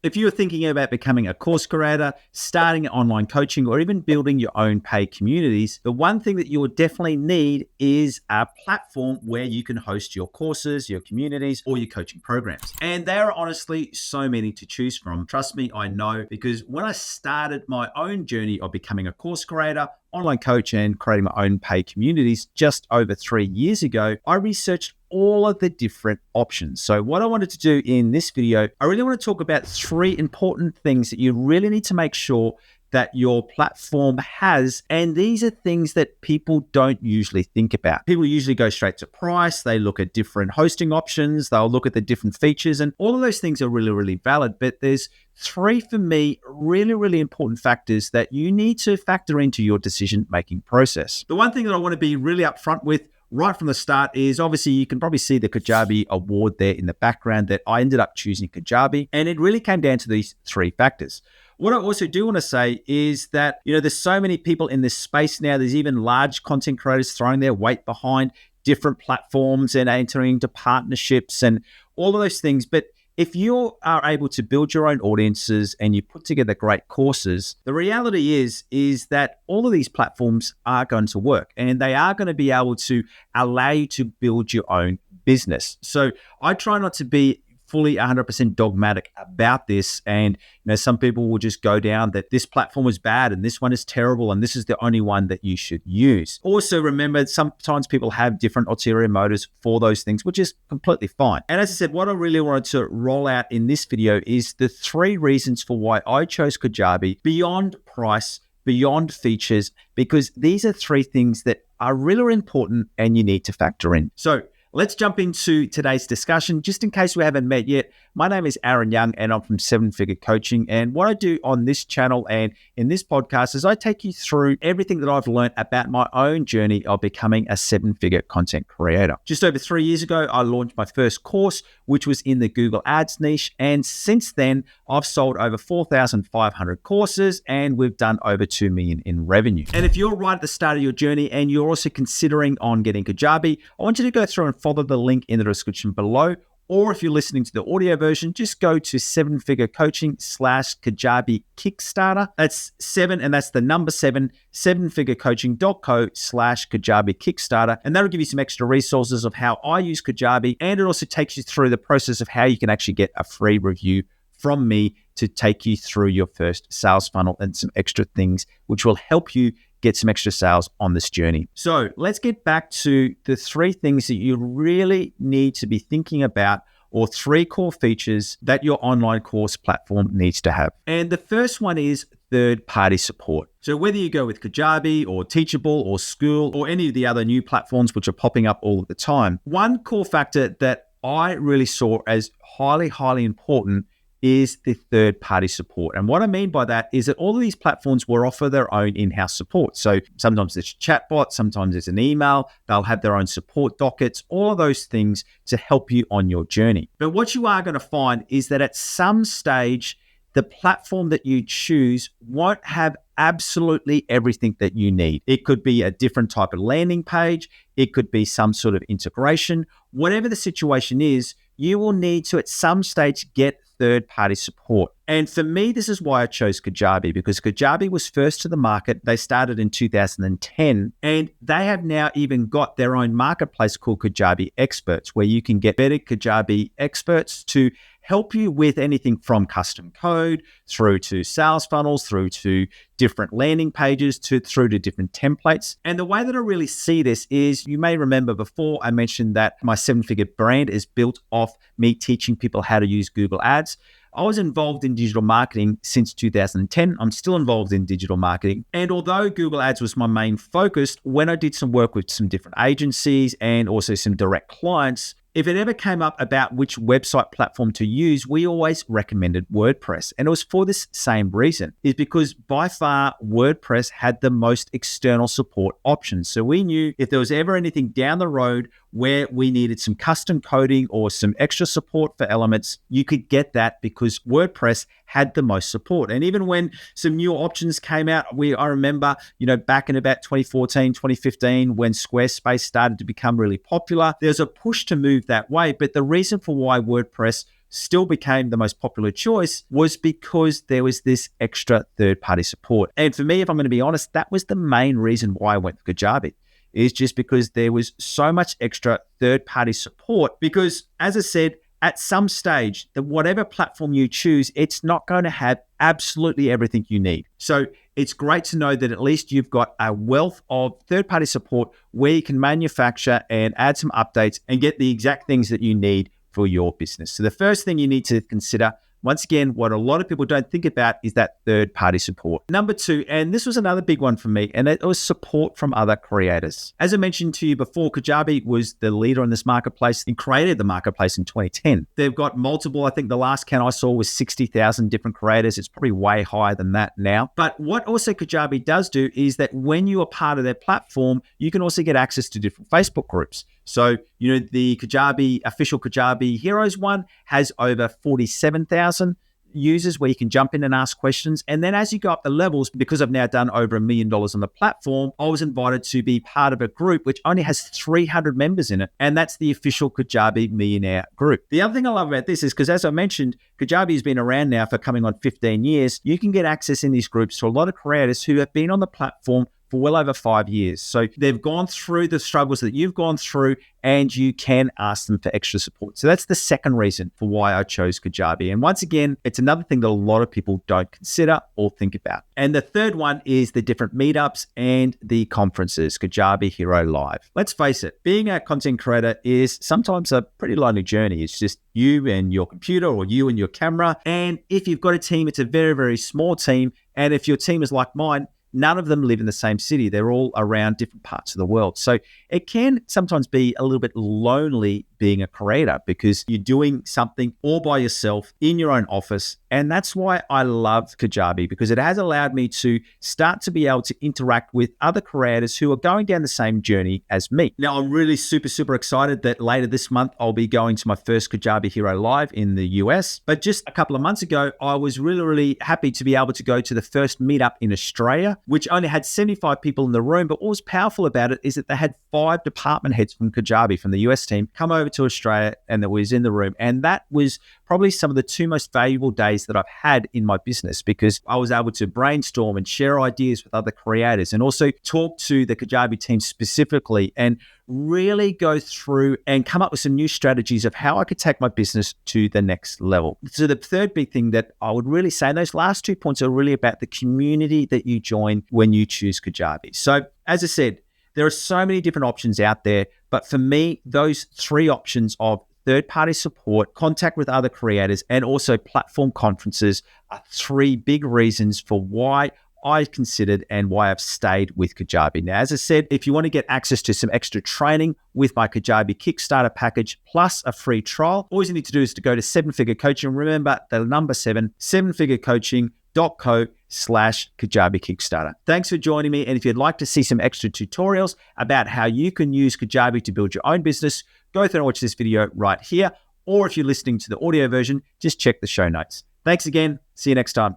If you're thinking about becoming a course creator, starting online coaching, or even building your own paid communities, the one thing that you will definitely need is a platform where you can host your courses, your communities, or your coaching programs. And there are honestly so many to choose from. Trust me, I know, because when I started my own journey of becoming a course creator, online coach, and creating my own paid communities just over 3 years ago, I researched all of the different options. So what I wanted to do in this video, I really want to talk about 3 important things that you really need to make sure that your platform has. And these are things that people don't usually think about. People usually go straight to price. They look at different hosting options. They'll look at the different features, and all of those things are really, really valid. But there's 3, for me, really, really important factors that you need to factor into your decision-making process. The one thing that I want to be really upfront with right from the start is, obviously, you can probably see the Kajabi award there in the background, that I ended up choosing Kajabi. And it really came down to these 3 factors. What I also do want to say is that, there's so many people in this space now. There's even large content creators throwing their weight behind different platforms and entering into partnerships and all of those things. But if you are able to build your own audiences and you put together great courses, the reality is that all of these platforms are going to work, and they are going to be able to allow you to build your own business. So I try not to be fully 100% dogmatic about this. And some people will just go down that this platform is bad and this one is terrible and this is the only one that you should use. Also, remember, sometimes people have different ulterior motives for those things, which is completely fine. And as I said, what I really wanted to roll out in this video is the 3 reasons for why I chose Kajabi beyond price, beyond features, because these are 3 things that are really important and you need to factor in. So let's jump into today's discussion. Just in case we haven't met yet, my name is Aaron Young and I'm from 7 Figure Coaching. And what I do on this channel and in this podcast is I take you through everything that I've learned about my own journey of becoming a 7-figure content creator. Just over 3 years ago, I launched my first course, which was in the Google Ads niche. And since then, I've sold over 4,500 courses and we've done over 2 million in revenue. And if you're right at the start of your journey and you're also considering on getting Kajabi, I want you to go through and follow the link in the description below. Or if you're listening to the audio version, just go to 7-Figure Coaching /Kajabi Kickstarter. That's 7, and that's the number 7, 7figurecoaching.co/Kajabi Kickstarter. And that'll give you some extra resources of how I use Kajabi. And it also takes you through the process of how you can actually get a free review from me to take you through your first sales funnel and some extra things which will help you get some extra sales on this journey. So let's get back to the 3 things that you really need to be thinking about, or 3 core features that your online course platform needs to have. And the first one is third-party support. So whether you go with Kajabi or Teachable or School or any of the other new platforms which are popping up all of the time, one core factor that I really saw as highly, highly important is the third-party support. And what I mean by that is that all of these platforms will offer their own in-house support. So sometimes it's a chatbot, sometimes it's an email, they'll have their own support dockets, all of those things to help you on your journey. But what you are going to find is that at some stage, the platform that you choose won't have absolutely everything that you need. It could be a different type of landing page, it could be some sort of integration. Whatever the situation is, you will need to at some stage get third-party support. And for me, this is why I chose Kajabi, because Kajabi was first to the market. They started in 2010, and they have now even got their own marketplace called Kajabi Experts, where you can get better Kajabi experts to help you with anything from custom code through to sales funnels, through to different landing pages, through to different templates. And the way that I really see this is, you may remember before I mentioned that my 7-figure brand is built off me teaching people how to use Google Ads. I was involved in digital marketing since 2010. I'm still involved in digital marketing. And although Google Ads was my main focus, when I did some work with some different agencies and also some direct clients, if it ever came up about which website platform to use, we always recommended WordPress. And it was for this same reason, is because by far WordPress had the most external support options. So we knew if there was ever anything down the road where we needed some custom coding or some extra support for elements, you could get that because WordPress had the most support. And even when some new options came out, I remember, back in about 2014, 2015, when Squarespace started to become really popular, there's a push to move that way. But the reason for why WordPress still became the most popular choice was because there was this extra third-party support. And for me, if I'm going to be honest, that was the main reason why I went for Kajabi, is just because there was so much extra third-party support. Because as I said, at some stage, whatever platform you choose, it's not going to have absolutely everything you need. So it's great to know that at least you've got a wealth of third-party support where you can manufacture and add some updates and get the exact things that you need for your business. So the first thing you need to consider, once again, what a lot of people don't think about is that third-party support. Number two, and this was another big one for me, and it was support from other creators. As I mentioned to you before, Kajabi was the leader in this marketplace and created the marketplace in 2010. They've got multiple, I think the last count I saw was 60,000 different creators. It's probably way higher than that now. But what also Kajabi does do is that when you are part of their platform, you can also get access to different Facebook groups. So, the Kajabi, official Kajabi Heroes one has over 47,000 users where you can jump in and ask questions. And then as you go up the levels, because I've now done over $1 million on the platform, I was invited to be part of a group which only has 300 members in it. And that's the official Kajabi Millionaire group. The other thing I love about this is because, as I mentioned, Kajabi has been around now for coming on 15 years. You can get access in these groups to a lot of creators who have been on the platform for well over 5 years. So they've gone through the struggles that you've gone through, and you can ask them for extra support. So that's the second reason for why I chose Kajabi. And once again, it's another thing that a lot of people don't consider or think about. And the third one is the different meetups and the conferences, Kajabi Hero Live. Let's face it, being a content creator is sometimes a pretty lonely journey. It's just you and your computer or you and your camera. And if you've got a team, it's a very, very small team. And if your team is like mine, none of them live in the same city. They're all around different parts of the world. So it can sometimes be a little bit lonely being a creator because you're doing something all by yourself in your own office. And that's why I love Kajabi, because it has allowed me to start to be able to interact with other creators who are going down the same journey as me. Now, I'm really super excited that later this month, I'll be going to my first Kajabi Hero Live in the US. But just a couple of months ago, I was really happy to be able to go to the first meetup in Australia, which only had 75 people in the room. But what was powerful about it is that they had 5 department heads from Kajabi, from the US team, come over to Australia, and that was in the room. And that was probably some of the 2 most valuable days that I've had in my business, because I was able to brainstorm and share ideas with other creators and also talk to the Kajabi team specifically and really go through and come up with some new strategies of how I could take my business to the next level. So the third big thing that I would really say, and those last 2 points are really about the community that you join when you choose Kajabi. So as I said, there are so many different options out there, but for me, those 3 options of third-party support, contact with other creators, and also platform conferences are 3 big reasons for why I considered and why I've stayed with Kajabi. Now, as I said, if you want to get access to some extra training with my Kajabi Kickstarter package plus a free trial, all you need to do is to go to 7-Figure Coaching. Remember the number 7, 7figurecoaching.co/Kajabi Kickstarter. Thanks for joining me. And if you'd like to see some extra tutorials about how you can use Kajabi to build your own business, go through and watch this video right here. Or if you're listening to the audio version, just check the show notes. Thanks again. See you next time.